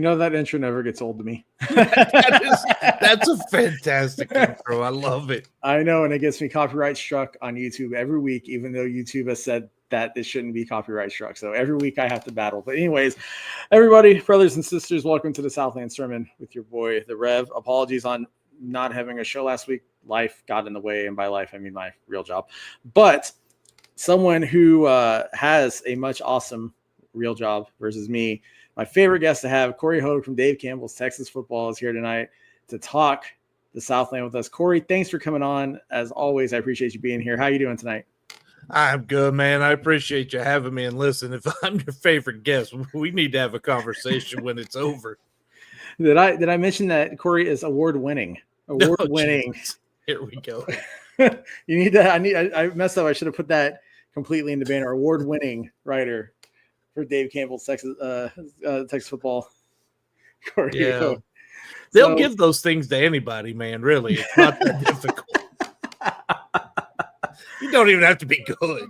That intro never gets old to me. That's a fantastic intro. I love it. I know, and it gets me copyright struck on YouTube every week, even though YouTube has said that it shouldn't be copyright struck. So every week I have to battle. But anyways, everybody, brothers and sisters, welcome to the Southland Sermon with your boy, the Rev. Apologies on not having a show last week. Life got in the way, and by life, I mean my real job. But someone who has a much awesome real job versus me, my favorite guest to have, Cory Hogue from Dave Campbell's Texas Football, is here tonight to talk the Southland with us. Cory, thanks for coming on. As always, I appreciate you being here. How are you doing tonight? I'm good, man. I appreciate you having me. And listen, if I'm your favorite guest, we need to have a conversation when it's over. Did I mention that Cory is award-winning? Award-winning. Here we go. You need that. I messed up. I should have put that completely in the banner. Award-winning writer for Dave Campbell's Texas Football. Cory. Yeah. They'll give those things to anybody, man. Really, it's not that difficult. You don't even have to be good.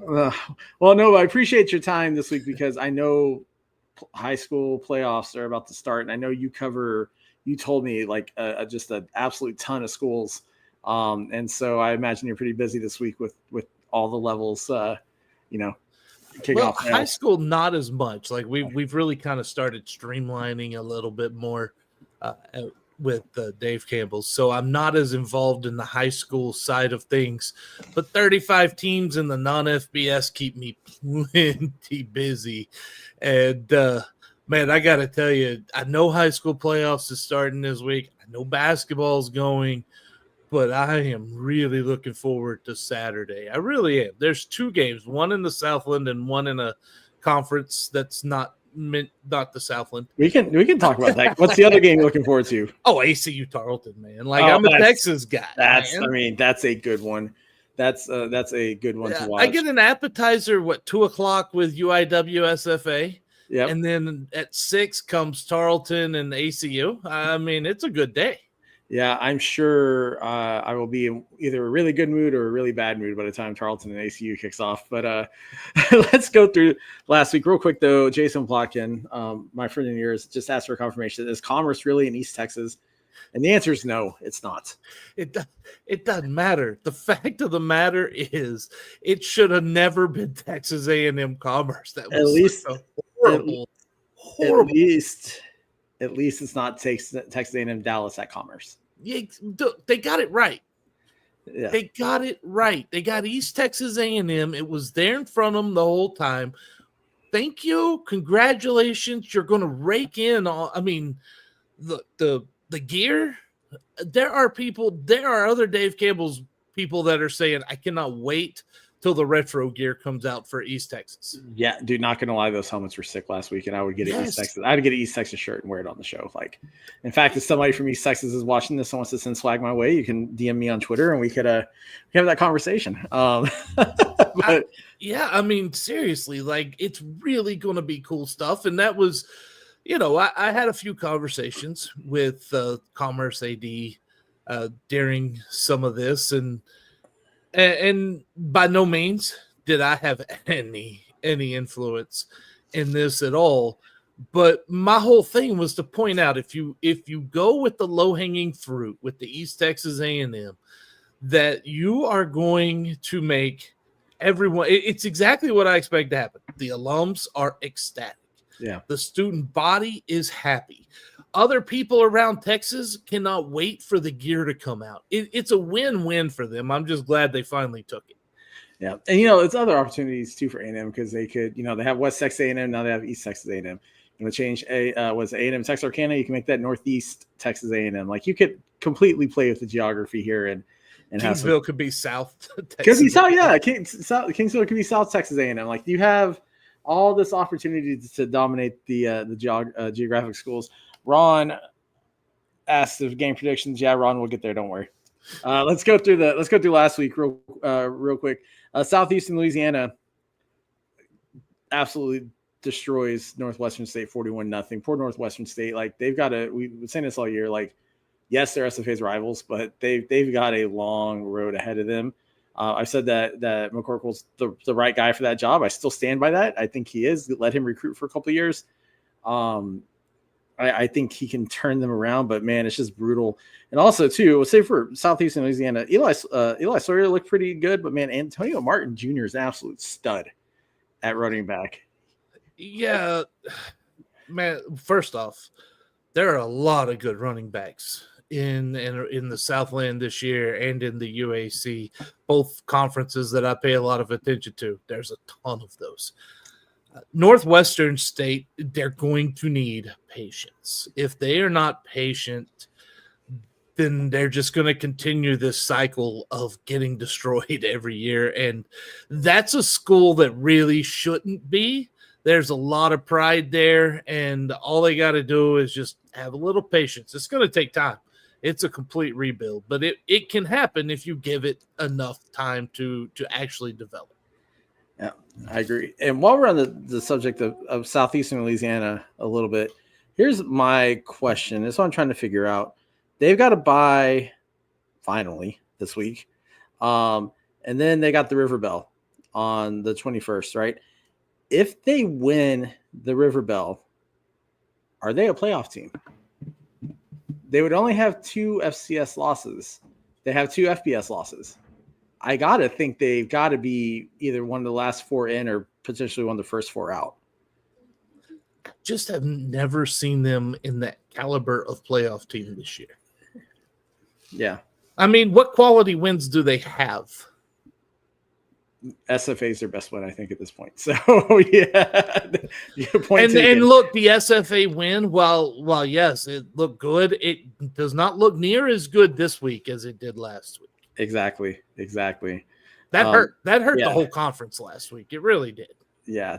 Well, no, I appreciate your time this week because I know high school playoffs are about to start, and I know you told me like just an absolute ton of schools, and so I imagine you're pretty busy this week with all the levels, Well, high school, not as much. Like we've really kind of started streamlining a little bit more with Dave Campbell. So I'm not as involved in the high school side of things, but 35 teams in the non-FBS keep me plenty busy. And man, I got to tell you, I know high school playoffs is starting this week. I know basketball's going, but I am really looking forward to Saturday. I really am. There's two games, one in the Southland and one in a conference that's not the Southland. We can talk about that. What's the other game you're looking forward to? Oh, ACU Tarleton, man. I'm a Texas guy. That's a good one. That's a good one to watch. I get an appetizer, 2:00 with UIW SFA. Yeah. And then at 6 comes Tarleton and ACU. I mean, it's a good day. Yeah, I'm sure I will be in either a really good mood or a really bad mood by the time Tarleton and ACU kicks off. But let's go through last week real quick, though. Jason Plotkin, my friend in yours, just asked for a confirmation. Is Commerce really in East Texas? And the answer is no, it's not. It doesn't matter. The fact of the matter is it should have never been Texas A&M Commerce. That was horrible. At least it's not Texas A&M Dallas at Commerce. Yeah, they got it right. Yeah. They got it right. They got East Texas A&M. It was there in front of them the whole time. Thank you. Congratulations. You're going to rake in all. I mean, the gear. There are other Dave Campbell's people that are saying, I cannot wait till the retro gear comes out for East Texas. Yeah, dude, not gonna lie, those helmets were sick last week, and I would get an East Texas. I'd get an East Texas shirt and wear it on the show. Like, in fact, if somebody from East Texas is watching this and wants to send swag my way, you can DM me on Twitter and we could have that conversation. I mean, seriously, like it's really gonna be cool stuff. And that was, I had a few conversations with Commerce AD during some of this, and by no means did I have any influence in this at all. But my whole thing was to point out, if you go with the low-hanging fruit with the East Texas A&M, that you are going to make everyone – it's exactly what I expect to happen. The alums are ecstatic. Yeah. The student body is happy. Other people around Texas cannot wait for the gear to come out. It's a win-win for them. I'm just glad they finally took it. Yeah. And, it's other opportunities, too, for A&M because they could, they have West Texas A&M. Now they have East Texas A&M. You want to change A&M Texarkana? You can make that Northeast Texas A&M. Like, you could completely play with the geography here and Kingsville could be South Texas. Could be South, yeah. Kingsville could be South Texas A&M. Like, you have all this opportunity to dominate the geographic schools. Ron asked if game predictions. Yeah, Ron, we'll get there. Don't worry. Let's go through last week real quick. Southeastern Louisiana absolutely destroys Northwestern State 41-0. Poor Northwestern State. Like we've been saying this all year. Like, yes, they're SFA's rivals, but they've got a long road ahead of them. I said that McCorkle's the right guy for that job. I still stand by that. I think he is. Let him recruit for a couple of years. I think he can turn them around, but man, it's just brutal. And also, too, say for Southeastern Louisiana, Eli Sawyer looked pretty good, but man, Antonio Martin Jr. is an absolute stud at running back. Yeah, man. First off, there are a lot of good running backs in the Southland this year and in the UAC, both conferences that I pay a lot of attention to. There's a ton of those. Northwestern State, they're going to need patience. If they are not patient, then they're just going to continue this cycle of getting destroyed every year. And that's a school that really shouldn't be. There's a lot of pride there, and all they got to do is just have a little patience. It's going to take time. It's a complete rebuild, but it can happen if you give it enough time to actually develop. Yeah, I agree. And while we're on the subject of Southeastern Louisiana a little bit, here's my question. This is what I'm trying to figure out. They've got to bye finally this week. And then they got the River Bell on the 21st, right? If they win the River Bell, are they a playoff team? They would only have 2 FCS losses. They have 2 FBS losses. I got to think they've got to be either one of the last 4 in or potentially one of the first 4 out. Just have never seen them in that caliber of playoff team this year. Yeah. I mean, what quality wins do they have? SFA is their best win, I think, at this point. So, yeah. And look, the SFA win, while yes, it looked good, it does not look near as good this week as it did last week. Exactly. That hurt. That hurt the whole conference last week. It really did. Yeah,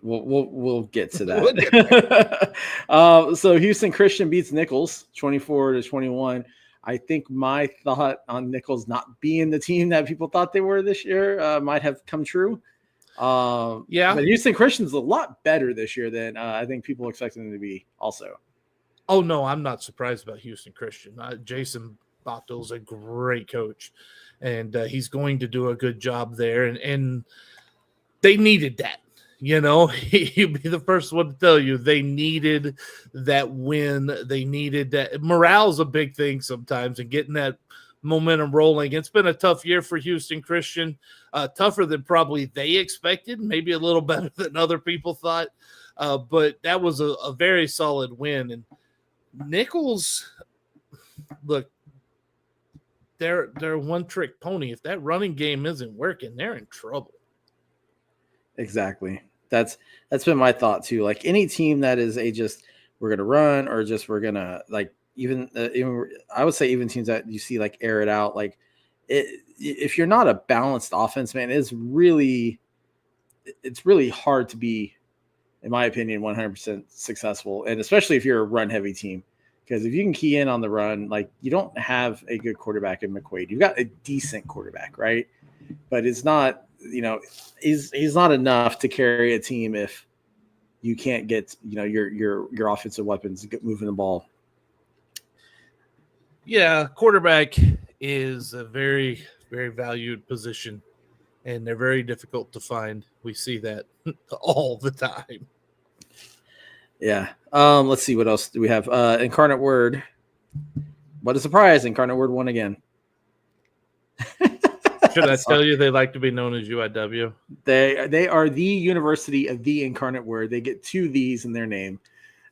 we'll get to that. So Houston Christian beats Nichols 24-21. I think my thought on Nichols not being the team that people thought they were this year might have come true. But Houston Christian's a lot better this year than I think people expected them to be also. Oh, no, I'm not surprised about Houston Christian. Jason Bachtel's a great coach, and he's going to do a good job there. And they needed that. You know, he'd be the first one to tell you they needed that win. They needed that. Morale's a big thing sometimes, and getting that momentum rolling. It's been a tough year for Houston Christian, tougher than probably they expected, maybe a little better than other people thought. But that was a very solid win. And Nichols, look, they're a one-trick pony. If that running game isn't working, they're in trouble. Exactly. That's been my thought too. Like any team that is we're gonna run or just we're gonna like even I would say even teams that you see like air it out like if you're not a balanced offense, man, it's really hard to be, in my opinion, 100% successful, and especially if you're a run heavy team. Because if you can key in on the run, like you don't have a good quarterback in McQuaid. You've got a decent quarterback, right? But it's not, he's not enough to carry a team if you can't get, your offensive weapons moving the ball. Yeah, quarterback is a very, very valued position, and they're very difficult to find. We see that all the time. Yeah. Let's see what else do we have. Incarnate Word. What a surprise! Incarnate Word won again. Should I tell you they like to be known as UIW? They are the University of the Incarnate Word. They get 2 Th's in their name.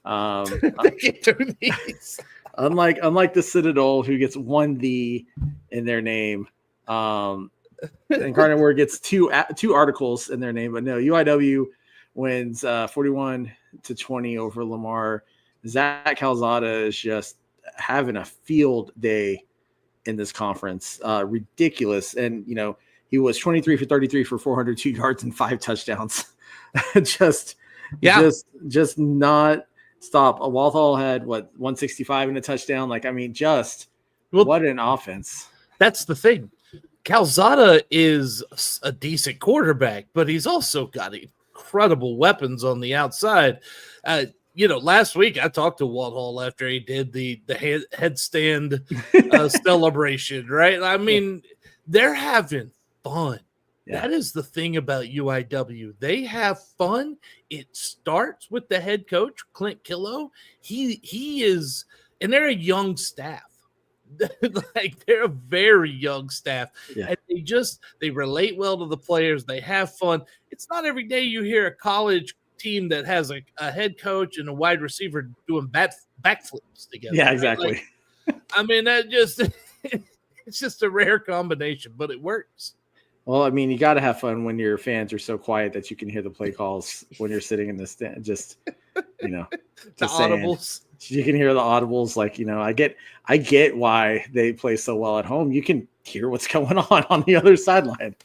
They get 2 Th's. Unlike the Citadel, who gets 1 The in their name. Incarnate Word gets two articles in their name, but no, UIW wins 41-20 over Lamar. Zach Calzada is just having a field day in this conference. Ridiculous. And, he was 23 for 33 for 402 yards and 5 touchdowns. just not stop. Walthall had 165 and a touchdown. What an offense. That's the thing. Calzada is a decent quarterback, but he's also got incredible weapons on the outside. Last week I talked to Walthall after he did the headstand celebration, right? I mean, they're having fun. That is the thing about UIW. They have fun. It starts with the head coach, Clint Killow. He is, and they're a young staff. Like, they're a very young staff. Yeah. And they relate well to the players. They have fun. It's not every day you hear a college team that has a head coach and a wide receiver doing backflips together. Yeah, exactly. Right? Like, I mean, it's just a rare combination, but it works. Well, I mean, you got to have fun when your fans are so quiet that you can hear the play calls when you're sitting in the stand. Just, the audibles. You can hear the audibles. Like, I get why they play so well at home. You can hear what's going on the other sideline.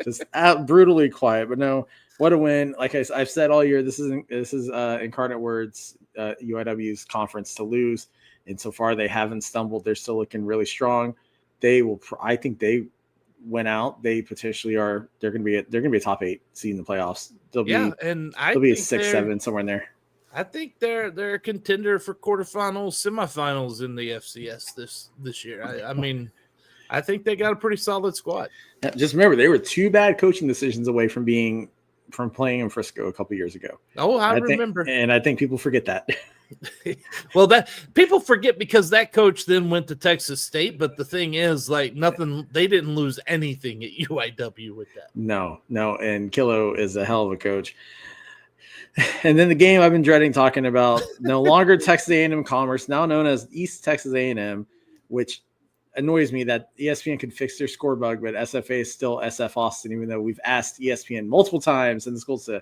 Just brutally quiet. But no, what a win! Like I've said all year, this is Incarnate Word's UIW's conference to lose, and so far they haven't stumbled. They're still looking really strong. They will. I think they went out. They potentially are. They're going to be a top 8 seed in the playoffs. They'll be a 6-7 somewhere in there. I think they're a contender for quarterfinals, semifinals in the FCS this year. I mean, I think they got a pretty solid squad. Just remember, they were 2 bad coaching decisions away from playing in Frisco a couple years ago. Oh, I remember. And I think people forget that. Well, that people forget because that coach then went to Texas State. But the thing is, like, nothing, they didn't lose anything at UIW with that. No. And Killow is a hell of a coach. And then the game I've been dreading talking about, no longer Texas A&M Commerce, now known as East Texas A&M, which annoys me that ESPN could fix their score bug, but SFA is still SF Austin, even though we've asked ESPN multiple times in the schools to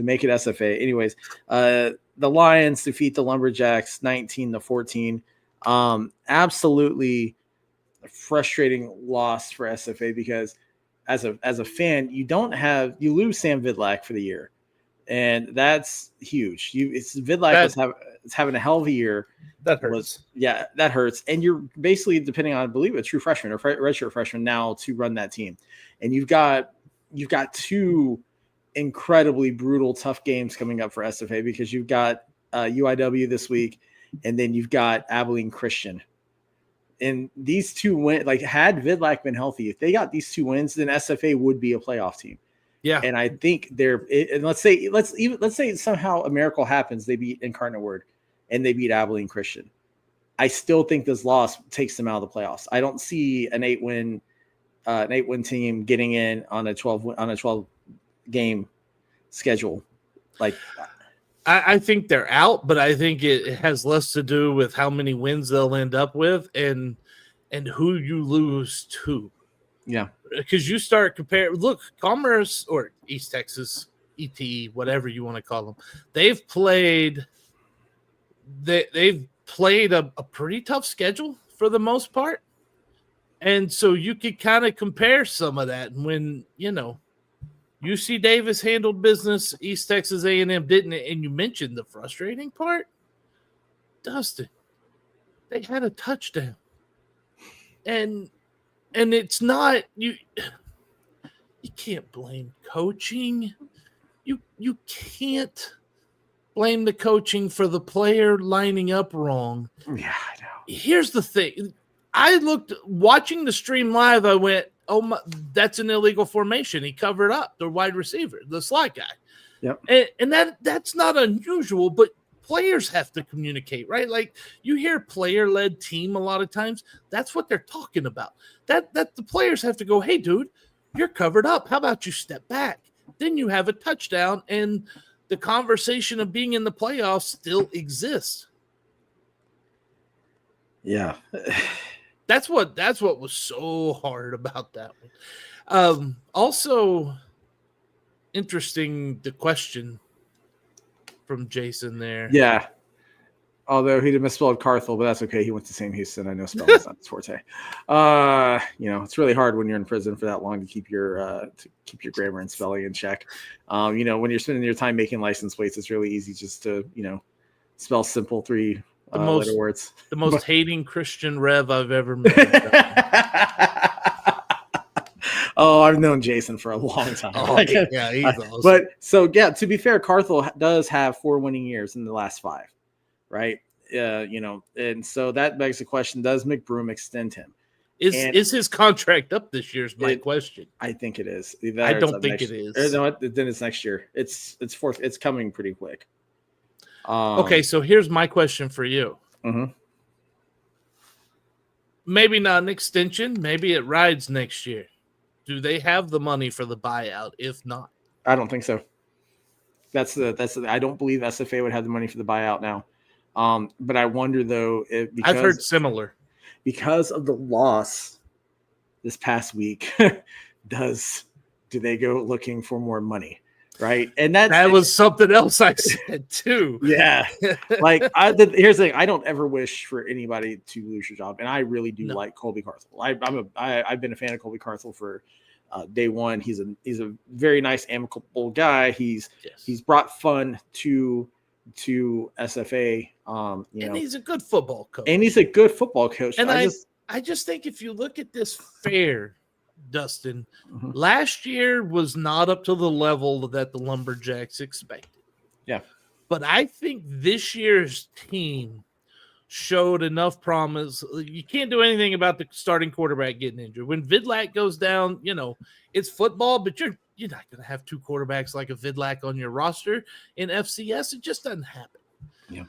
make it SFA. Anyways, the Lions defeat the Lumberjacks 19-14. Absolutely frustrating loss for SFA because as a fan, you lose Sam Vidlak for the year. And that's huge. Vidlak was having a hell of a year. That hurts. That hurts. And you're basically depending on, I believe, a true freshman or redshirt freshman now to run that team. And you've got 2 incredibly brutal, tough games coming up for SFA because you've got UIW this week, and then you've got Abilene Christian. And these 2 wins, like, had Vidlak been healthy, if they got these 2 wins, then SFA would be a playoff team. Yeah, and I think let's say somehow a miracle happens, they beat Incarnate Word and they beat Abilene Christian. I still think this loss takes them out of the playoffs. I don't see an 8-win team getting in on a 12 game schedule. Like, I think they're out, but I think it has less to do with how many wins they'll end up with and who you lose to. Yeah. Because you start comparing, look, Commerce or East Texas, ET, whatever you want to call them, they've played a pretty tough schedule for the most part. And so you could kind of compare some of that. When, UC Davis handled business, East Texas A&M didn't. And you mentioned the frustrating part. Dustin, they had a touchdown. And it's not you can't blame coaching. You can't blame the coaching for the player lining up wrong. Yeah, I know. Here's the thing. Watching the stream live, I went, oh my, that's an illegal formation. He covered up the wide receiver, the slot guy. Yep. And that's not unusual, but players have to communicate, right? Like, you hear player-led team a lot of times. That's what they're talking about. That the players have to go, hey, dude, you're covered up. How about you step back? Then you have a touchdown, and the conversation of being in the playoffs still exists. Yeah. That's what was so hard about that one. Also, interesting, the question from Jason there. Yeah. Although he misspelled Carthel, but that's okay. He went to Sam Houston. I know spelling's not his forte. It's really hard when you're in prison for that long to keep your grammar and spelling in check. When you're spending your time making license plates, it's really easy just to, spell simple 3 letter words. The most hating Christian Rev I've ever met. Oh, I've known Jason for a long time. Oh, yeah, he's awesome. But so, yeah, to be fair, Carthel does have 4 winning years in the last 5, right? And so that begs the question, does McBroom extend him? Is his contract up this year? Is my question. I think it is. I don't think it is. No, then it's next year. It's fourth. It's coming pretty quick. Okay, so here's my question for you. Mm-hmm. Maybe not an extension. Maybe it rides next year. Do they have the money for the buyout? If not, I don't think so. I don't believe SFA would have the money for the buyout now. But I wonder though, because I've heard similar. Because of the loss this past week, do they go looking for more money? Right. And that was something else I said too. Yeah. Like here's the thing. I don't ever wish for anybody to lose your job. And I really do like Colby Carthel. I've been a fan of Colby Carthel for day one. He's a very nice, amicable guy. He's brought fun to SFA. And he's a good football coach. And I just think if you look at this fair, Dustin, last year was not up to the level that the Lumberjacks expected. Yeah. But I think this year's team showed enough promise. You can't do anything about the starting quarterback getting injured. When Vidlak goes down, it's football, but you're not going to have two quarterbacks like a Vidlak on your roster in FCS. It just doesn't happen. Yeah.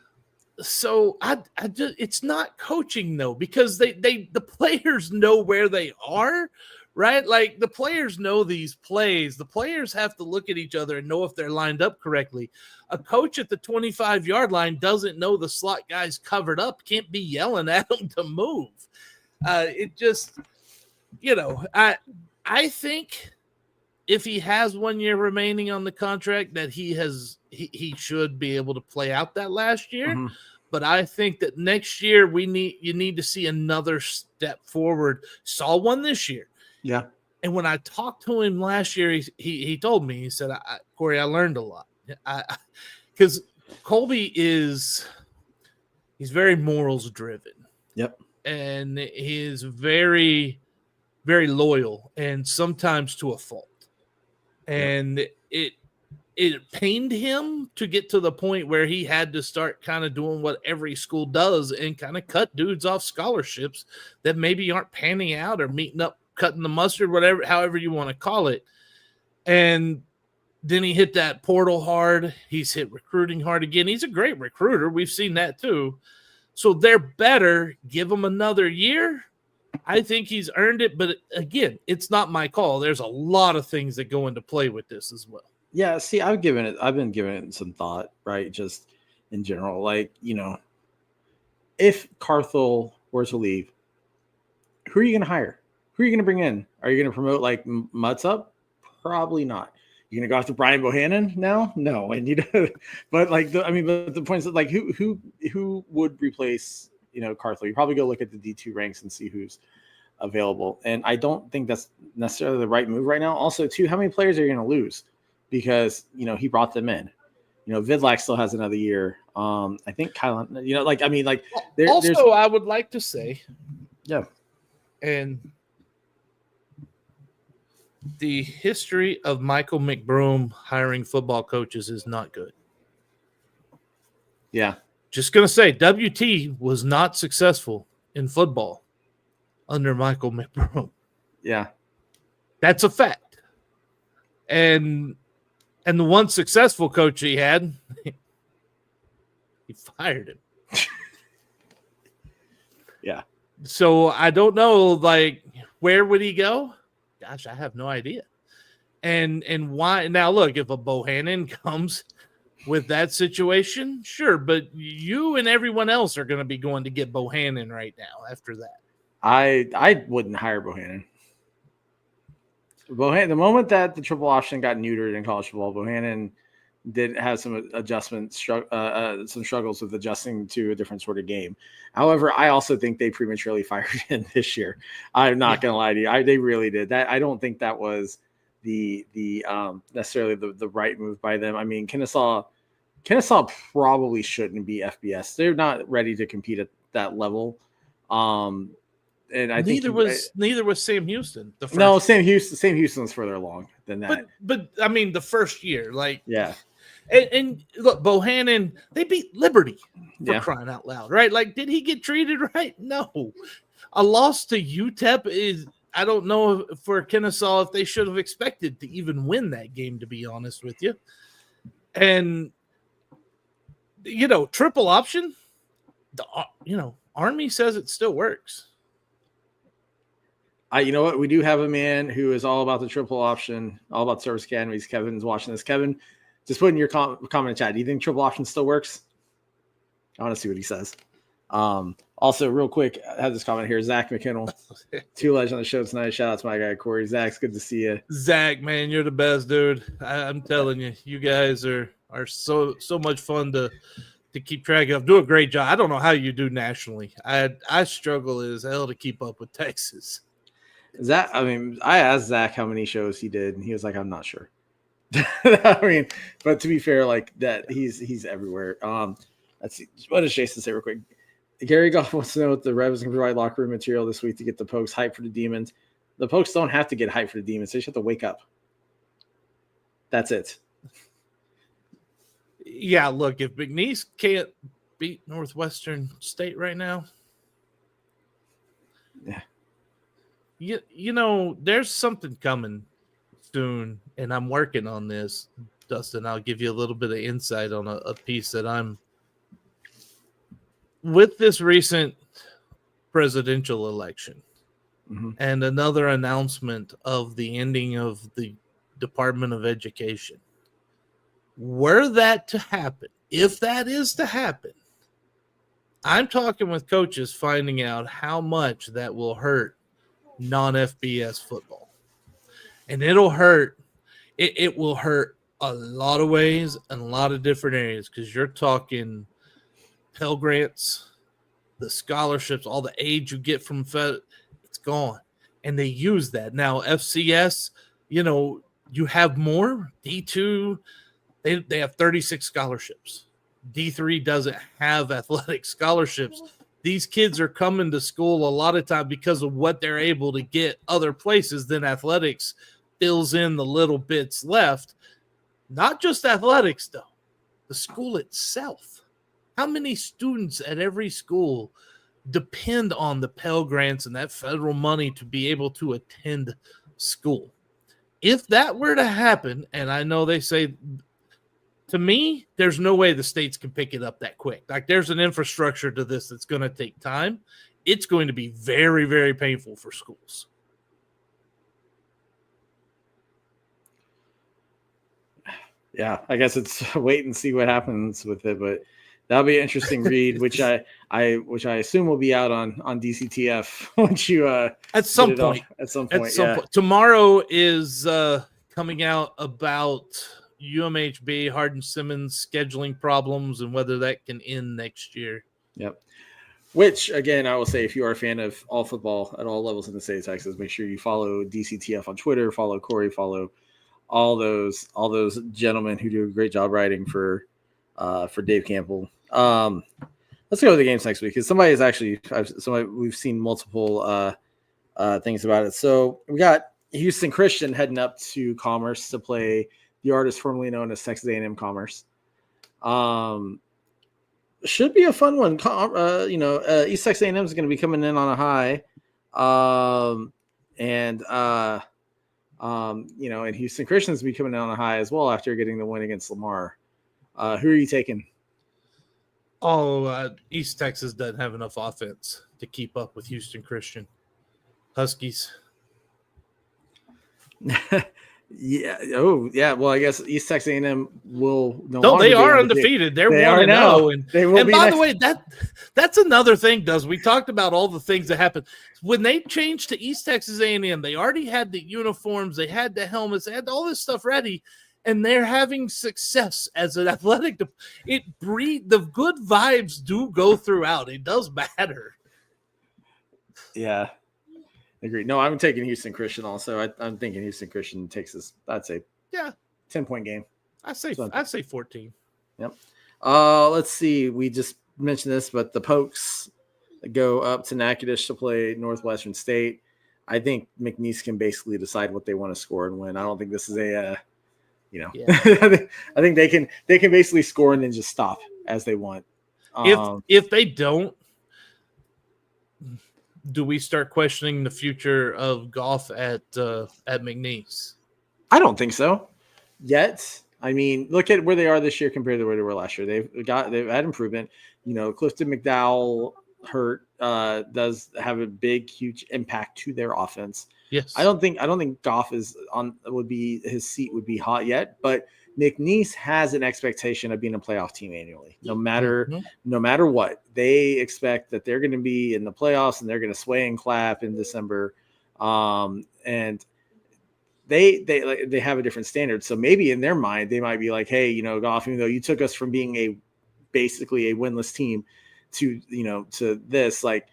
So I just, it's not coaching though, because the players know where they are, right? Like the players know these plays. The players have to look at each other and know if they're lined up correctly. A coach at the 25-yard line doesn't know the slot guy's covered up, can't be yelling at them to move. It just, I think if he has 1 year remaining on the contract that he should be able to play out that last year. Mm-hmm. But I think that next year you need to see another step forward. Saw one this year. Yeah. And when I talked to him last year, he told me, he said, Cory, I learned a lot. Because Colby he's very morals driven. Yep. And he is very, very loyal and sometimes to a fault. And it pained him to get to the point where he had to start kind of doing what every school does and kind of cut dudes off scholarships that maybe aren't panning out or meeting up, cutting the mustard, whatever, however you want to call it. And then he hit that portal hard. He's hit recruiting hard again. He's a great recruiter. We've seen that too. So they're better. Give him another year. I think he's earned it. But again, it's not my call. There's a lot of things that go into play with this as well. Yeah, see, I've been giving it some thought, right? Just in general, like, if Carthel were to leave, who are you going to hire? Who are you going to bring in? Are you going to promote like Mutz up? Probably not. You're going to go after Brian Bohannon now? No. And but the point is that, like, who would replace, Carthel? You probably go look at the D2 ranks and see who's available. And I don't think that's necessarily the right move right now. Also, too, how many players are you going to lose? Because, he brought them in. Vidlak still has another year. I think Kylan, also, I would like to say, yeah. And the history of Michael McBroom hiring football coaches is not good. Yeah. Just going to say, WT was not successful in football under Michael McBroom. Yeah. That's a fact. And the one successful coach he had, he fired him. Yeah. So I don't know, like, where would he go? Gosh, I have no idea. And why? Now, look, if a Bohannon comes with that situation, sure. But you and everyone else are going to be going to get Bohannon right now after that. I wouldn't hire Bohannon. The moment that the triple option got neutered in college football, Bohannon did have some some struggles with adjusting to a different sort of game. However, I also think they prematurely fired him this year. I'm not going to lie to you. They really did that. I don't think that was the necessarily the right move by them. I mean, Kennesaw probably shouldn't be FBS. They're not ready to compete at that level. And I neither was Sam Houston. Sam Houston's further along than that. But I mean, the first year, like, yeah. And look, Bohannon, they beat Liberty for crying out loud, right? Like, did he get treated right? No. a loss to UTEP is, I don't know for Kennesaw if they should have expected to even win that game, to be honest with you. And, triple option, Army says it still works. You know what? We do have a man who is all about the triple option, all about service academies. Kevin's watching this. Kevin, just put in your comment in chat. Do you think triple option still works? I want to see what he says. Also, real quick, I have this comment here. Zach McKinnell, 2 legends on the show tonight. Shout out to my guy, Cory. Zach, it's good to see you. Zach, man, you're the best, dude. I'm telling you, you guys are so much fun to keep track of. Do a great job. I don't know how you do nationally. I struggle as hell to keep up with Texas. I asked Zach how many shows he did, and he was like, I'm not sure. But to be fair, like that, he's everywhere. Let's see. What does Jason say real quick? Gary Goff wants to know if the Rebs can provide locker room material this week to get the Pokes hyped for the Demons. The Pokes don't have to get hyped for the Demons. They just have to wake up. That's it. Yeah, look, if McNeese can't beat Northwestern State right now, yeah. There's something coming soon, and I'm working on this, Dustin. I'll give you a little bit of insight on a piece that I'm with this recent presidential election and another announcement of the ending of the Department of Education. Were that to happen, if that is to happen, I'm talking with coaches finding out how much that will hurt non-FBS football. And it'll hurt. It will hurt a lot of ways and a lot of different areas, because you're talking Pell Grants, the scholarships, all the aid you get from Fed, it's gone. And they use that. Now, FCS, you have more. D2, they have 36 scholarships. D3 doesn't have athletic scholarships. These kids are coming to school a lot of time because of what they're able to get other places. Then athletics fills in the little bits left. Not just athletics, though. The school itself. How many students at every school depend on the Pell Grants and that federal money to be able to attend school? If that were to happen, and I know they say, to me, there's no way the states can pick it up that quick. Like, there's an infrastructure to this that's going to take time. It's going to be very, very painful for schools. Yeah, I guess it's wait and see what happens with it, but that'll be an interesting read, which I assume will be out on DCTF once you at some point. At some point. Tomorrow is coming out about UMHB, Hardin-Simmons scheduling problems and whether that can end next year. Yep. Which, again, I will say, if you are a fan of all football at all levels in the state of Texas, make sure you follow DCTF on Twitter, follow Cory, follow all those gentlemen who do a great job writing for Dave Campbell. Let's go to the games next week, because we've seen multiple things about it. So we got Houston Christian heading up to Commerce to play the artist formerly known as Texas A&M Commerce. Should be a fun one. East Texas A&M is going to be coming in on a high. And Houston Christian's be coming in on a high as well after getting the win against Lamar. Who are you taking? East Texas doesn't have enough offense to keep up with Houston Christian. Huskies. Yeah. Oh, yeah. Well, I guess East Texas A&M will. No, they are undefeated. They're 1-0. And by the way, that's another thing. We talked about all the things that happened when they changed to East Texas A&M. They already had the uniforms, they had the helmets, they had all this stuff ready, and they're having success as an athletic. The good vibes do go throughout. It does matter. Yeah. Agreed. No, I'm taking Houston Christian also. I'm thinking Houston Christian takes this, I'd say, 10-point game. I say 14. Yep. Let's see. We just mentioned this, but the Pokes go up to Natchitoches to play Northwestern State. I think McNeese can basically decide what they want to score and win. I don't think this is I think they can basically score and then just stop as they want. If they don't, do we start questioning the future of Goff at McNeese? I don't think so yet. I mean, look at where they are this year compared to where they were last year. They've had improvement. Clifton McDowell hurt does have a big, huge impact to their offense. Yes. I don't think Goff his seat would be hot yet, but McNeese has an expectation of being a playoff team annually. No matter what, they expect that they're going to be in the playoffs and they're going to sway and clap in December. And they have a different standard. So maybe in their mind, they might be like, hey, Goff, even though you took us from being basically a winless team to this, like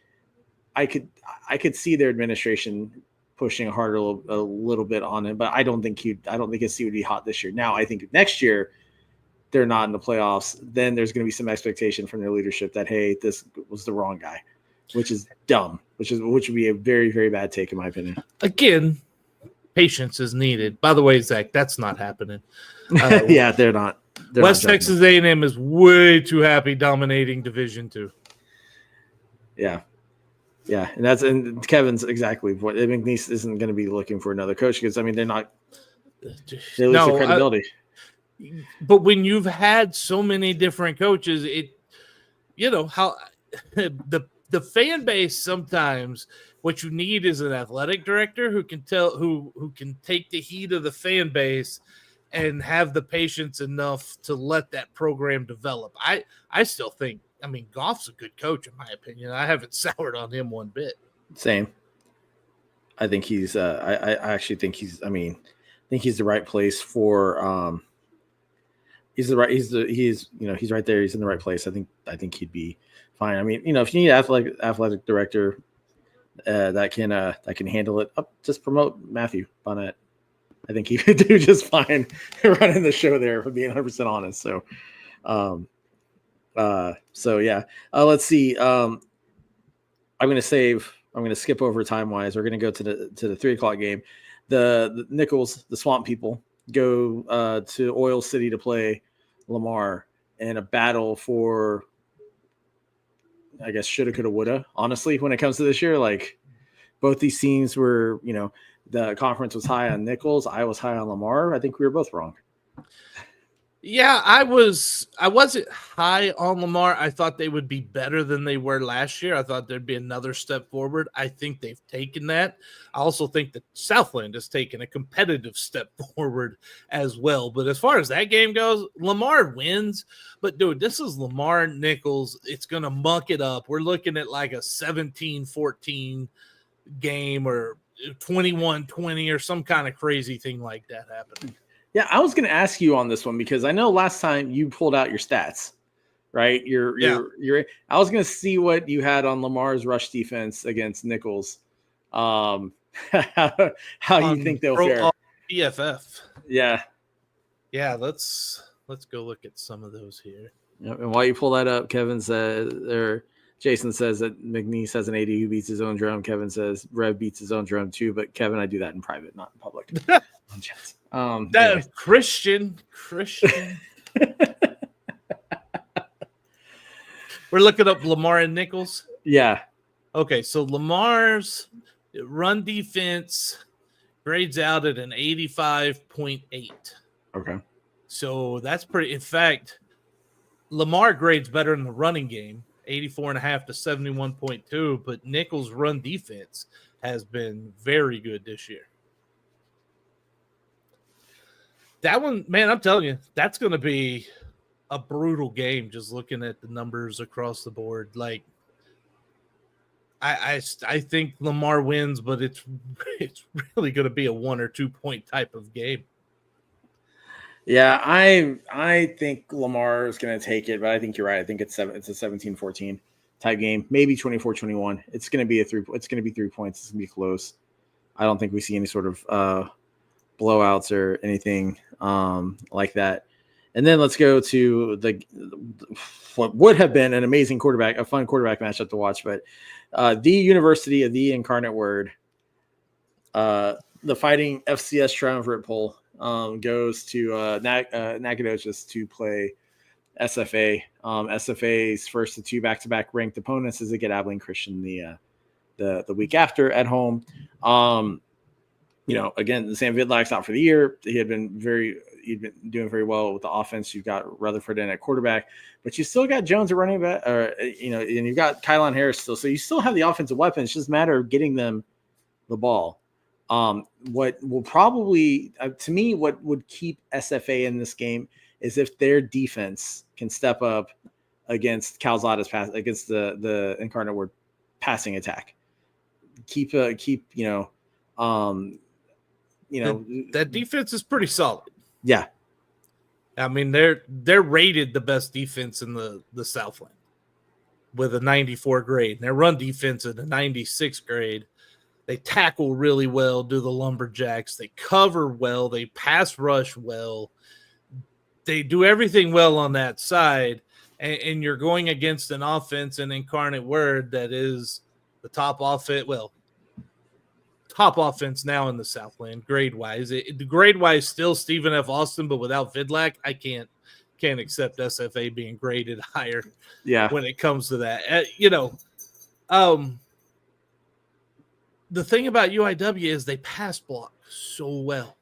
I could see their administration pushing harder a little bit on him, but I don't think his seat would be hot this year. Now, I think next year they're not in the playoffs. Then there's going to be some expectation from their leadership that, hey, this was the wrong guy, which is dumb, which would be a very, very bad take in my opinion. Again, patience is needed. By the way, Zach, that's not happening. Yeah, they're not. West Texas A&M is way too happy dominating Division II. Yeah. Yeah, and Kevin's exactly what McNeese isn't going to be looking for another coach because they're not. They lose their credibility. But when you've had so many different coaches, how the fan base sometimes what you need is an athletic director who can who can take the heat of the fan base and have the patience enough to let that program develop. I still think. Goff's a good coach, in my opinion. I haven't soured on him one bit. Same. I think he's. I actually think he's. I think he's the right place for. He's right there. He's in the right place. I think he'd be fine. If you need an athletic director that can handle it, just promote Matthew Bonnet. I think he could do just fine running the show there. For being 100% honest, so. Yeah. Let's see. I'm going to skip over time wise. We're going to go to the 3:00 game. The Nichols, the Swamp People, go to Oil City to play Lamar in a battle for, I guess, shoulda, coulda, woulda. Honestly, when it comes to this year, like both these teams were, the conference was high on Nichols. I was high on Lamar. I think we were both wrong. Yeah, I wasn't high on Lamar. I thought they would be better than they were last year. I thought there'd be another step forward. I think they've taken that. I also think that Southland has taken a competitive step forward as well. But as far as that game goes, Lamar wins. But, dude, this is Lamar Nichols. It's going to muck it up. We're looking at like a 17-14 game or 21-20 or some kind of crazy thing like that happening. Yeah, I was going to ask you on this one because I know last time you pulled out your stats, right? I was going to see what you had on Lamar's rush defense against Nichols. How you think they'll fare? BFF. Yeah. Yeah, let's go look at some of those here. Yep. And while you pull that up, Jason says that McNeese has an AD who beats his own drum. Kevin says Rev beats his own drum too, but Kevin, I do that in private, not in public. Anyway. Christian. We're looking up Lamar and Nichols. Yeah. Okay, so Lamar's run defense grades out at an 85.8. Okay. So that's pretty. In fact, Lamar grades better in the running game, 84.5 to 71.2. But Nichols' run defense has been very good this year. That one, man, I'm telling you, that's going to be a brutal game. Just looking at the numbers across the board, like I think Lamar wins, but it's really going to be a 1 or 2 point type of game. Yeah, I think Lamar is going to take it, but I think you're right. I think it's a 17-14 type game, maybe 24-21. It's going to be 3 points. It's going to be close. I don't think we see any sort of blowouts or anything like that. And then let's go to what would have been an amazing a fun quarterback matchup to watch, but the University of the Incarnate Word, the Fighting FCS Triumvirate Poll, goes to Nacogdoches to play SFA. SFA's first of two back-to-back ranked opponents as they get Abilene Christian, the the week after at home. Again, Sam Vidlak's out for the year. He'd been doing very well with the offense. You've got Rutherford in at quarterback, but you still got Jones at running back, and you've got Kylon Harris still. So you still have the offensive weapons. It's just a matter of getting them the ball. What will probably, to me, what would keep SFA in this game is if their defense can step up against Calzada's pass, against the Incarnate Word passing attack. That defense is pretty solid. Yeah. I mean, they're rated the best defense in the Southland with a 94 grade. And their run defense at a 96 grade. They tackle really well, do the lumberjacks. They cover well. They pass rush well. They do everything well on that side. And you're going against an offense in Incarnate Word that is the top offense now in the Southland, grade-wise. Grade-wise, still Stephen F. Austin, but without Vidlak, I can't accept SFA being graded higher. Yeah, when it comes to that, the thing about UIW is they pass block so well.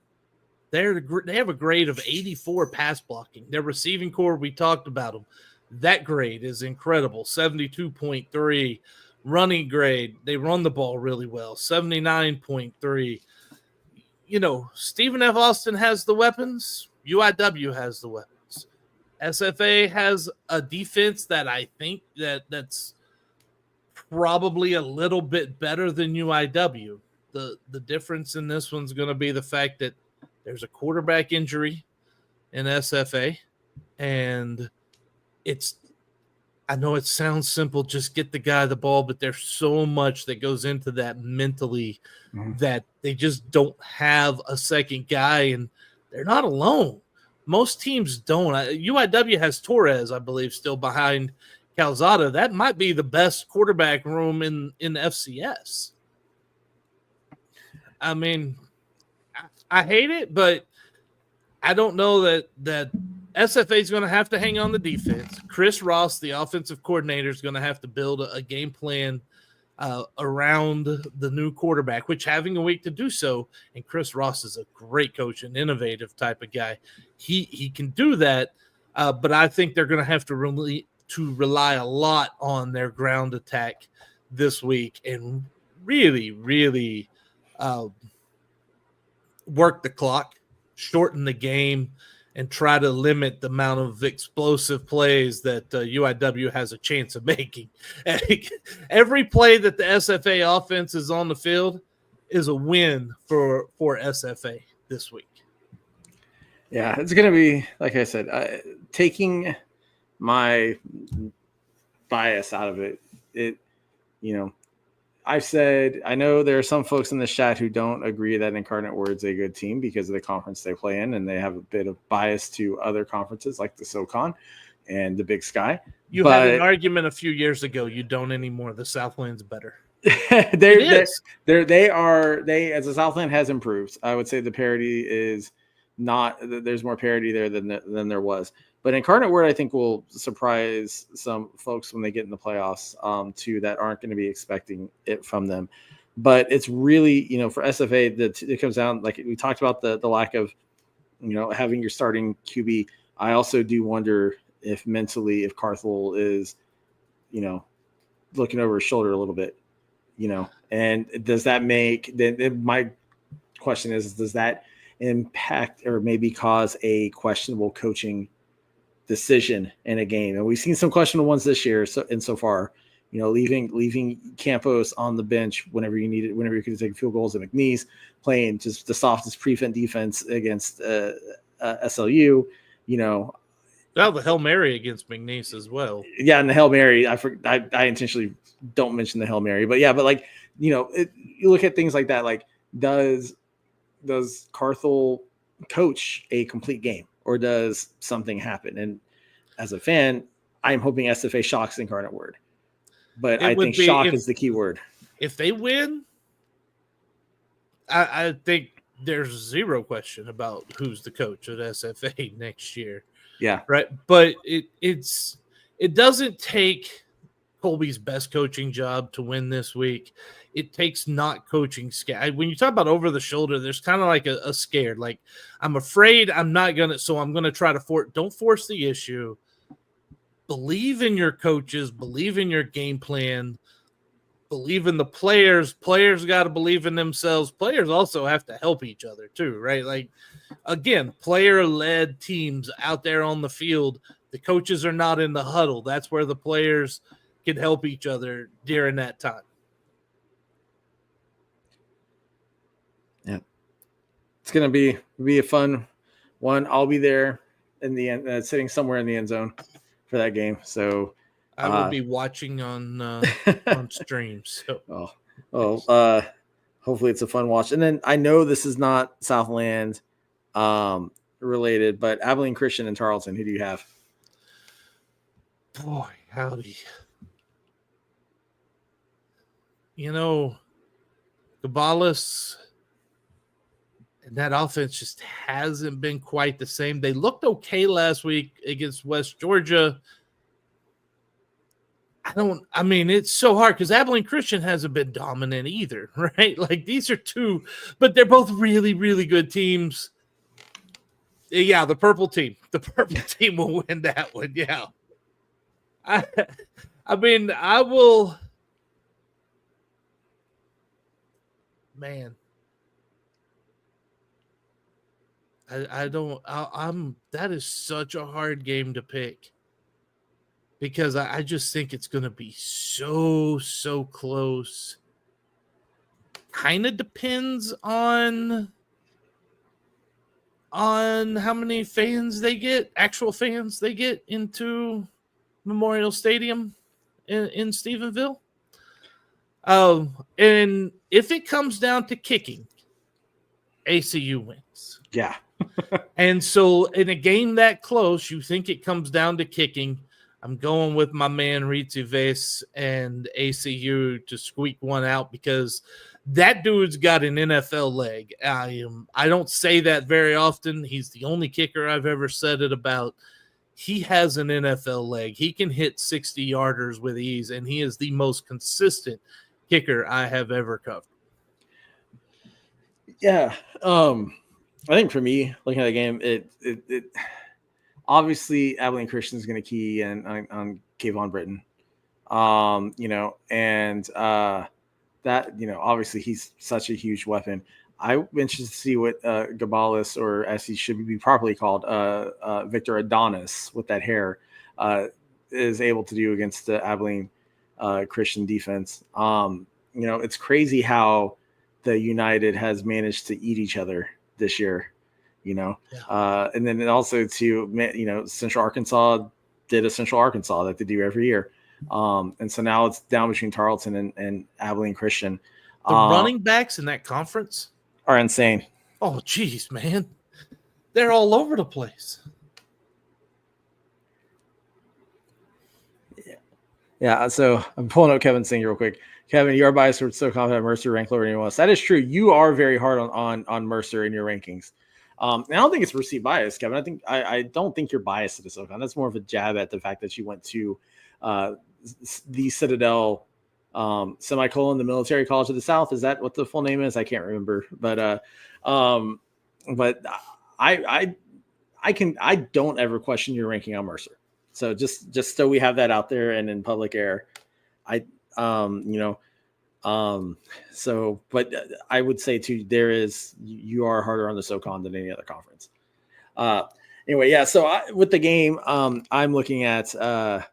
They have a grade of 84 pass blocking. Their receiving core, we talked about them. That grade is incredible, 72.3. Running grade, they run the ball really well, 79.3. Stephen F. Austin has the weapons. UIW has the weapons. SFA has a defense that I think that's probably a little bit better than UIW. The difference in this one's going to be the fact that there's a quarterback injury in SFA, and I know it sounds simple, just get the guy the ball, but there's so much that goes into that mentally that they just don't have a second guy, and they're not alone. Most teams don't. UIW has Torres, I believe, still behind Calzada. That might be the best quarterback room in FCS. I mean, I hate it, but I don't know that SFA is going to have to hang on the defense. Chris Ross, the offensive coordinator, is going to have to build a game plan around the new quarterback, which having a week to do so, and Chris Ross is a great coach, an innovative type of guy. He can do that, but I think they're going to have to rely a lot on their ground attack this week and really, really work the clock, shorten the game, and try to limit the amount of explosive plays that UIW has a chance of making. Every play that the SFA offense is on the field is a win for SFA this week. Yeah, it's going to be, like I said, taking my bias out of it. I've said, I know there are some folks in the chat who don't agree that Incarnate Word's a good team because of the conference they play in, and they have a bit of bias to other conferences like the SoCon and the Big Sky. You had an argument a few years ago. You don't anymore. The Southland's better. As the Southland has improved, I would say the parity is not. There's more parity there than there was. But Incarnate Word, I think, will surprise some folks when they get in the playoffs, too, that aren't going to be expecting it from them. But it's really, for SFA, it comes down, like we talked about, the lack of, having your starting QB. I also do wonder if mentally, if Carthel is, looking over his shoulder a little bit, and does that make – then my question is, does that impact or maybe cause a questionable coaching decision in a game? And we've seen some questionable ones this year so far, leaving Campos on the bench whenever you needed, whenever you could take field goals, and McNeese playing just the softest prevent defense against SLU, Well, the Hail Mary against McNeese as well. Yeah, and the Hail Mary, I intentionally don't mention the Hail Mary, but you look at things like that, like does Carthel coach a complete game? Or does something happen? And as a fan, I'm hoping SFA shocks Incarnate Word. But I think shock is the key word. If they win, I think there's zero question about who's the coach at SFA next year. Yeah. Right. But it doesn't take Colby's best coaching job to win this week. It takes not coaching. When you talk about over the shoulder, there's kind of like a scared, like I'm afraid I'm not going to, so I'm going to try to don't force the issue. Believe in your coaches, believe in your game plan, believe in the players. Players got to believe in themselves. Players also have to help each other too, right? Like, again, player-led teams out there on the field. The coaches are not in the huddle. That's where the players can help each other during that time. Yeah. It's going to be a fun one. I'll be there in the end, sitting somewhere in the end zone for that game. So I will be watching on stream. So hopefully it's a fun watch. And then I know this is not Southland related, but Abilene Christian and Tarleton, who do you have? Boy, howdy. You know, Gabalis and that offense just hasn't been quite the same. They looked okay last week against West Georgia. It's so hard because Abilene Christian hasn't been dominant either, right? Like, these are two, but they're both really, really good teams. Yeah, the purple team will win that one. Yeah. I will. Man, that is such a hard game to pick because I just think it's going to be so close. Kind of depends on how many actual fans they get into Memorial Stadium in Stephenville. And if it comes down to kicking, ACU wins. Yeah. And so in a game that close, you think it comes down to kicking. I'm going with my man Ritzy Vase and ACU to squeak one out because that dude's got an NFL leg. I don't say that very often. He's the only kicker I've ever said it about. He has an NFL leg. He can hit 60-yarders with ease, and he is the most consistent kicker I have ever covered. Yeah. I think for me, looking at the game, it obviously Abilene Christian is going to key in on Kayvon Britton. That, obviously he's such a huge weapon. I'm interested to see what Gabalis, or as he should be properly called, Victor Adonis with that hair, is able to do against the Abilene Christian defense. It's crazy how the United has managed to eat each other this year, and then also Central Arkansas did a Central Arkansas that they do every year. And so now it's down between Tarleton and Abilene Christian. The running backs in that conference are insane. Oh, geez, man. They're all over the place. Yeah. So I'm pulling up Kevin Singh real quick. Kevin, you are biased for so confident Mercer ranked lower than anyone else. That is true. You are very hard on Mercer in your rankings. And I don't think it's perceived bias, Kevin. I don't think you're biased to the SoCon. That's more of a jab at the fact that you went to the Citadel semicolon, the Military College of the South. Is that what the full name is? I can't remember, but I don't ever question your ranking on Mercer. So just so we have that out there and in public air, but I would say too, you are harder on the SoCon than any other conference. Anyway, yeah. So with the game, I'm looking at, I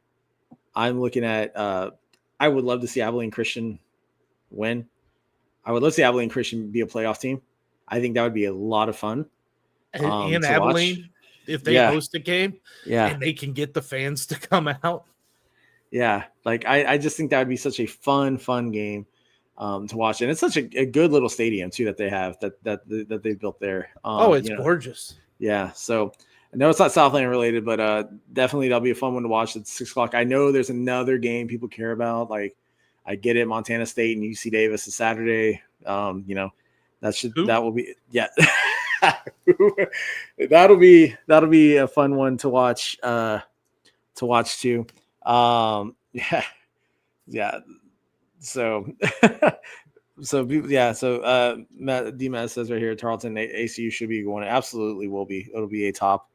would love to see Abilene Christian win. I would love to see Abilene Christian be a playoff team. I think that would be a lot of fun. And Abilene, watch. If they host a game, and they can get the fans to come out. Yeah, like I just think that would be such a fun game to watch, and it's such a good little stadium too that they have that they built there. It's gorgeous. Yeah, so I know it's not Southland related, but definitely that'll be a fun one to watch at 6:00. I know there's another game people care about. Like, I get it, Montana State and UC Davis is Saturday. That will be that'll be a fun one to watch. Too. yeah. So, Matt D. says right here, Tarleton ACU should be going. Absolutely will be. It'll be a top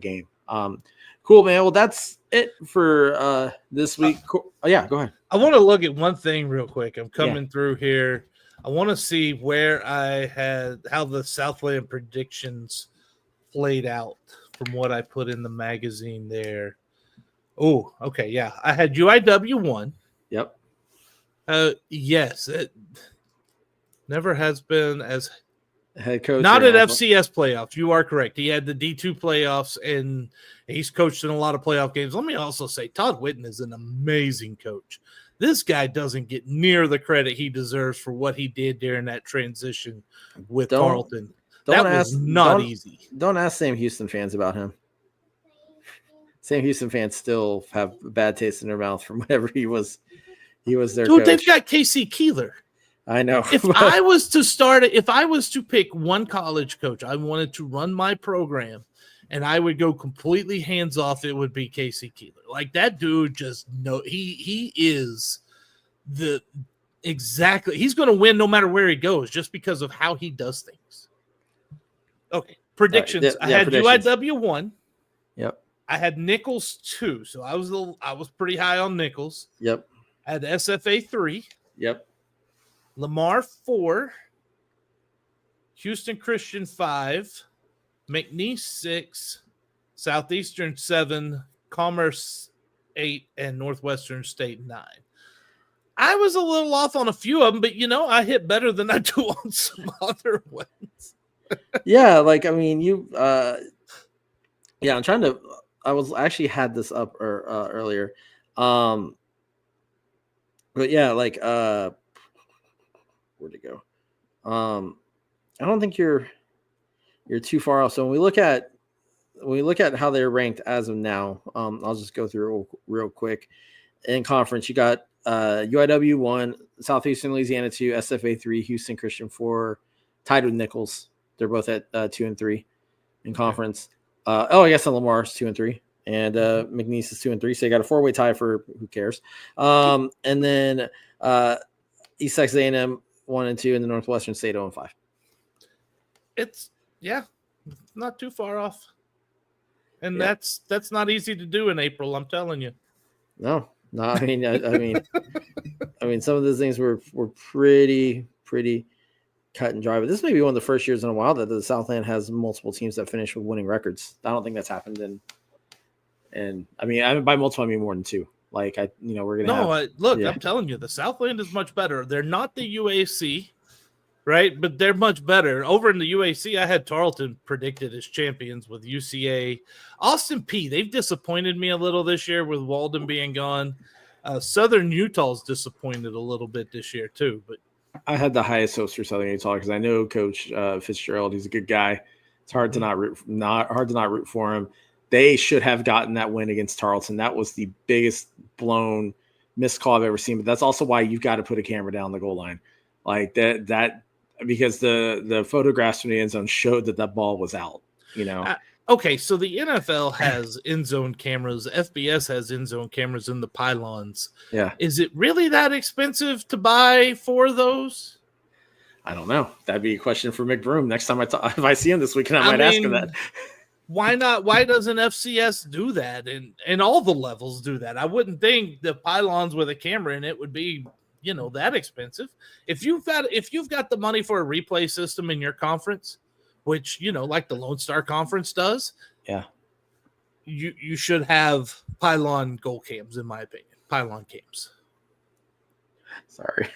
game. Cool, man. Well, that's it for this week. Oh, yeah, go ahead. I want to look at one thing real quick. I'm coming through here. I want to see where I had how the Southland predictions played out from what I put in the magazine there. Oh, okay, yeah. I had UIW 1. Yep. Yes, it never has been as head coach. Not at FCS playoffs. You are correct. He had the D2 playoffs, and he's coached in a lot of playoff games. Let me also say, Todd Whitten is an amazing coach. This guy doesn't get near the credit he deserves for what he did during that transition with Tarleton. That was not easy. Don't ask Sam Houston fans about him. Sam Houston fans still have a bad taste in their mouth from whenever he was their coach. They've got Casey Keeler. I know. If I was to pick one college coach, I wanted to run my program, and I would go completely hands off, it would be Casey Keeler. Like, that dude he is he's going to win no matter where he goes, just because of how he does things. Okay, predictions. Right. I had UIW 1. Yep. I had Nichols 2, so I was pretty high on Nichols. Yep. I had SFA 3. Yep. Lamar 4, Houston Christian 5, McNeese 6, Southeastern 7, Commerce 8, and Northwestern State 9. I was a little off on a few of them, but I hit better than I do on some other ones. Yeah, like, I mean, I'm trying to. I was actually had this up earlier, but yeah, like where'd it go? I don't think you're too far off. So when we look at how they're ranked as of now, I'll just go through real quick. In conference, you got UIW 1, Southeastern Louisiana 2, SFA 3, Houston Christian 4, tied with Nichols. They're both at 2 and 3 in conference. I guess Lamar's 2 and 3, and McNeese is 2 and 3. So you got a 4-way tie for who cares. And then East Texas A&M 1 and 2, and the Northwestern State 0 and 5. It's not too far off, and that's not easy to do in April. I'm telling you. No. I mean, some of those things were pretty cut and dry. But this may be one of the first years in a while that the Southland has multiple teams that finish with winning records. I don't think that's happened by multiple I mean more than 2. Like we're gonna I'm telling you, the Southland is much better. They're not the UAC, right? But they're much better. Over in the UAC, I had Tarleton predicted as champions with UCA. Austin P, they've disappointed me a little this year with Walden being gone. Southern Utah's disappointed a little bit this year too. But I had the highest hopes for Southern Utah because I know Coach Fitzgerald. He's a good guy. It's hard to not root for him. They should have gotten that win against Tarleton. That was the biggest blown missed call I've ever seen. But that's also why you've got to put a camera down the goal line, like that because the photographs from the end zone showed that ball was out. Okay, so the NFL has end zone cameras. FBS has end zone cameras in the pylons. Yeah, is it really that expensive to buy 4 of those? I don't know. That'd be a question for McBroom next time if I see him this week, and I might ask him that. Why not? Why doesn't FCS do that? And all the levels do that. I wouldn't think the pylons with a camera in it would be, that expensive. If you've got the money for a replay system in your conference, which, like the Lone Star Conference does, yeah, you should have pylon goal cams, in my opinion. Pylon cams. Sorry.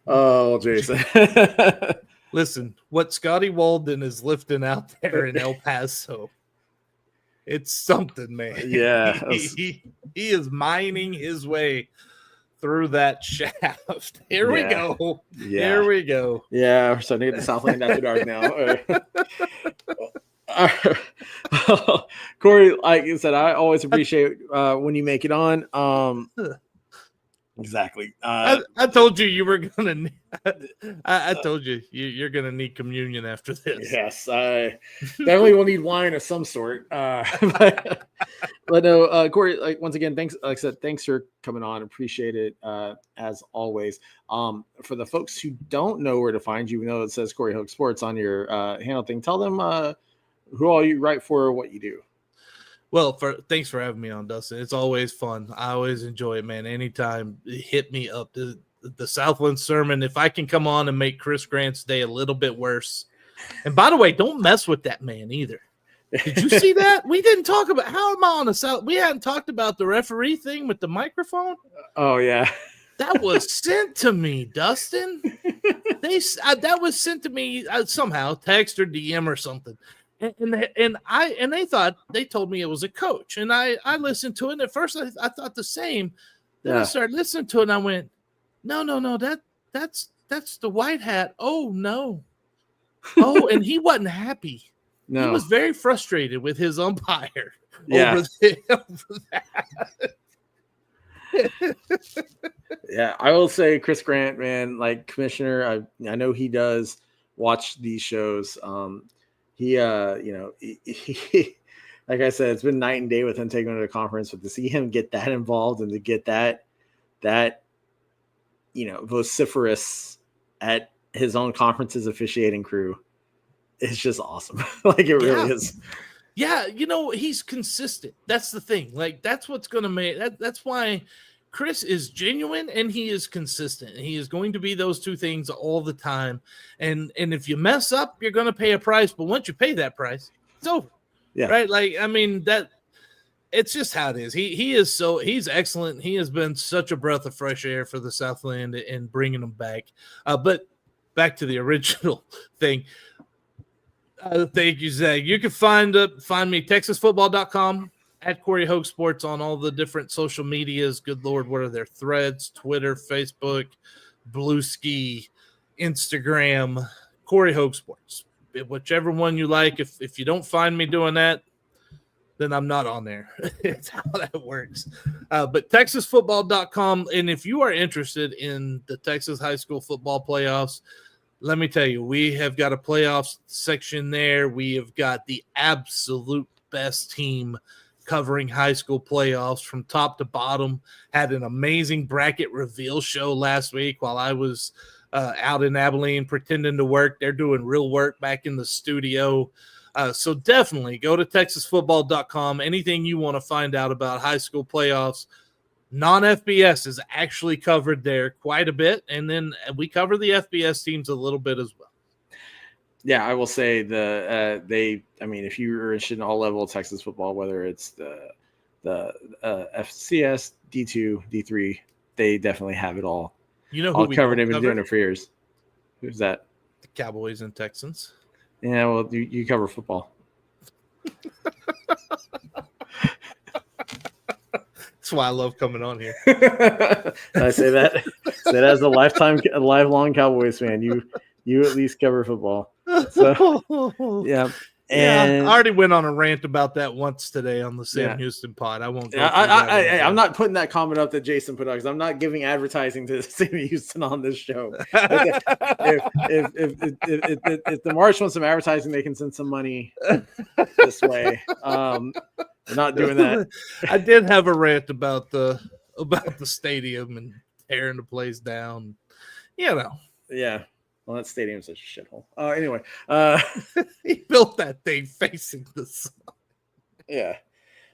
Oh, Jason. Listen, what Scotty Walden is lifting out there in El Paso, it's something, man. Yeah. He is mining his way through that shaft. Here we go. Yeah. Here we go. Yeah, we're starting to get the Southland after dark now. Cory, like you said, I always appreciate when you make it on. Exactly. I told you were gonna. I told you you're gonna need communion after this. Yes, I definitely will need wine of some sort. But no, Cory. Like once again, thanks. Like I said, thanks for coming on. Appreciate it as always. For the folks who don't know where to find you, we know it says Cory Hogue Sports on your handle thing. Tell them who all you write for, what you do. Well, thanks for having me on, Dustin. It's always fun. I always enjoy it, man. Anytime, hit me up. The Southland Sermon, if I can come on and make Chris Grant's day a little bit worse. And by the way, don't mess with that man either. Did you see that? We didn't talk about how am I on the South. We hadn't talked about the referee thing with the microphone. Oh, yeah. That was sent to me, Dustin. That was sent to me somehow, text or DM or something. And they told me it was a coach, and I listened to it. And at first, I thought the same. Then I started listening to it, and I went, no, that's the white hat. Oh no, and he wasn't happy. No, he was very frustrated with his umpire. Yeah, over that. Yeah, I will say Chris Grant, man, like commissioner. I know he does watch these shows. He like I said, it's been night and day with him taking him to the conference, but to see him get that involved and to get that vociferous at his own conference's officiating crew, it's just awesome. Like it really is. Yeah, he's consistent. That's the thing. Like that's what's going to make that's why Chris is genuine and he is consistent. He is going to be those two things all the time. And if you mess up, you're going to pay a price. But once you pay that price, it's over. Yeah. Right. Like, I mean, that it's just how it is. He's excellent. He has been such a breath of fresh air for the Southland and bringing them back. But back to the original thing. Thank you, Zach. You can find me texasfootball.com. At Cory Hogue Sports on all the different social medias. Good Lord, what are their threads? Twitter, Facebook, Blueski, Instagram, Cory Hogue Sports. Whichever one you like. If you don't find me doing that, then I'm not on there. It's how that works. But TexasFootball.com. And if you are interested in the Texas high school football playoffs, let me tell you, we have got a playoffs section there. We have got the absolute best team covering high school playoffs from top to bottom. Had an amazing bracket reveal show last week while I was out in Abilene pretending to work. They're doing real work back in the studio. So definitely go to texasfootball.com. Anything you want to find out about high school playoffs, non-FBS is actually covered there quite a bit. And then we cover the FBS teams a little bit as well. Yeah, I will say if you're interested in all level Texas football, whether it's the FCS, D2, D3, they definitely have it all. You know who all we covered. They've been doing it for years. Who's that? The Cowboys and Texans. Yeah, well, you cover football. That's why I love coming on here. I say that as a lifelong Cowboys fan. You at least cover football. So yeah. And I already went on a rant about that once today on the Sam Houston pod. I won't. I'm not putting that comment up that Jason put up because I'm not giving advertising to Sam Houston on this show. If the March wants some advertising, they can send some money this way. I'm not doing that. I did have a rant about the stadium and tearing the place down. Yeah. Well, that stadium's such a shithole. Anyway, he built that thing facing the sun. Yeah,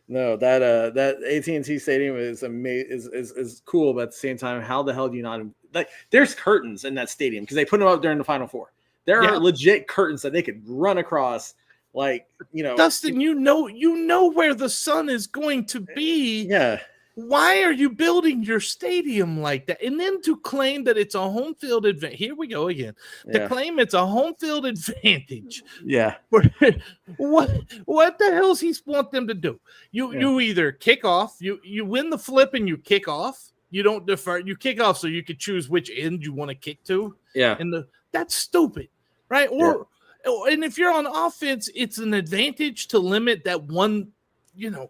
no, that AT&T stadium is amazing, is cool, but at the same time, how the hell do you not like? There's curtains in that stadium because they put them up during the Final Four. There are legit curtains that they could run across, Dustin, you know where the sun is going to be. Yeah. Why are you building your stadium like that? And then to claim that it's a home field advantage. Here we go again. To claim it's a home field advantage. Yeah. What the hell's he want them to do? You either kick off, you win the flip and you kick off. You don't defer. You kick off so you could choose which end you want to kick to. Yeah. And that's stupid, right? And if you're on offense, it's an advantage to limit that one,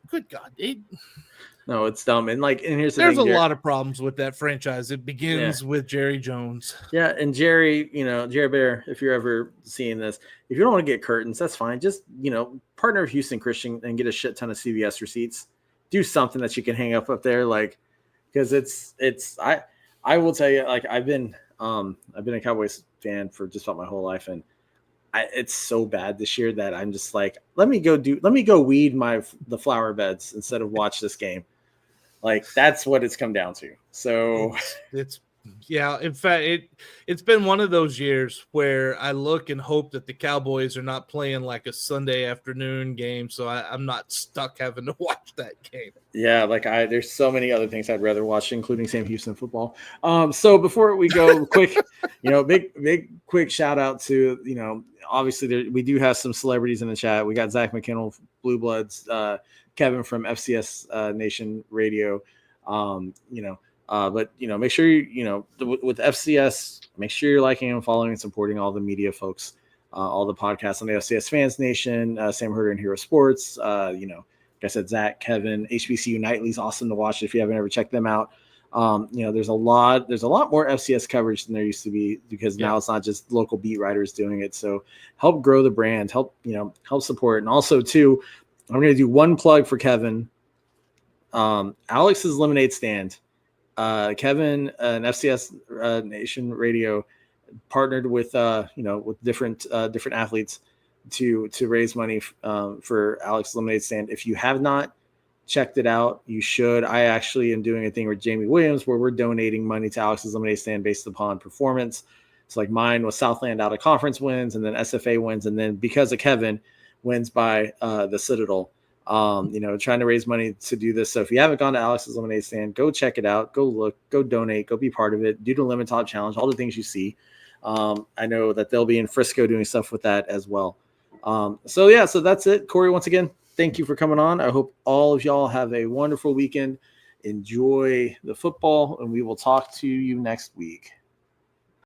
good God. No, it's dumb. And here's There's thing, a lot of problems with that franchise. It begins with Jerry Jones. Yeah, and Jerry, Jerry Bear, if you're ever seeing this, if you don't want to get curtains, that's fine. Just, partner with Houston Christian and get a shit ton of CVS receipts. Do something that you can hang up there, because I will tell you, I've been a Cowboys fan for just about my whole life, and it's so bad this year that I'm just like, let me go weed the flower beds instead of watch this game. That's what it's come down to. So it's in fact, it's been one of those years where I look and hope that the Cowboys are not playing like a Sunday afternoon game, so I'm not stuck having to watch that game. Yeah, there's so many other things I'd rather watch, including Sam Houston football. So before we go, quick, big quick shout out to, obviously we do have some celebrities in the chat. We got Zach McKinnell, Blue Bloods, Kevin from FCS Nation Radio, but make sure with FCS, make sure you're liking and following and supporting all the media folks, all the podcasts on the FCS Fans Nation, Sam Herder and Hero Sports, like I said, Zach, Kevin, HBCU Nightly is awesome to watch if you haven't ever checked them out. There's a lot more FCS coverage than there used to be, because now it's not just local beat writers doing it. So help grow the brand, help support. And also too, I'm going to do one plug for Kevin. Alex's Lemonade Stand. Kevin and FCS Nation Radio partnered with with different athletes to raise money for Alex's Lemonade Stand. If you have not checked it out, you should. I actually am doing a thing with Jamie Williams where we're donating money to Alex's Lemonade Stand based upon performance. It's like mine was Southland out of conference wins, and then SFA wins, and then because of Kevin wins by the Citadel. Trying to raise money to do this. So if you haven't gone to Alex's Lemonade Stand, go check it out, go look, go donate, go be part of it, do the Lemon Top Challenge, all the things you see. I know that they'll be in Frisco doing stuff with that as well. So that's it. Cory, once again, thank you for coming on. I hope all of y'all have a wonderful weekend. Enjoy the football, and we will talk to you next week.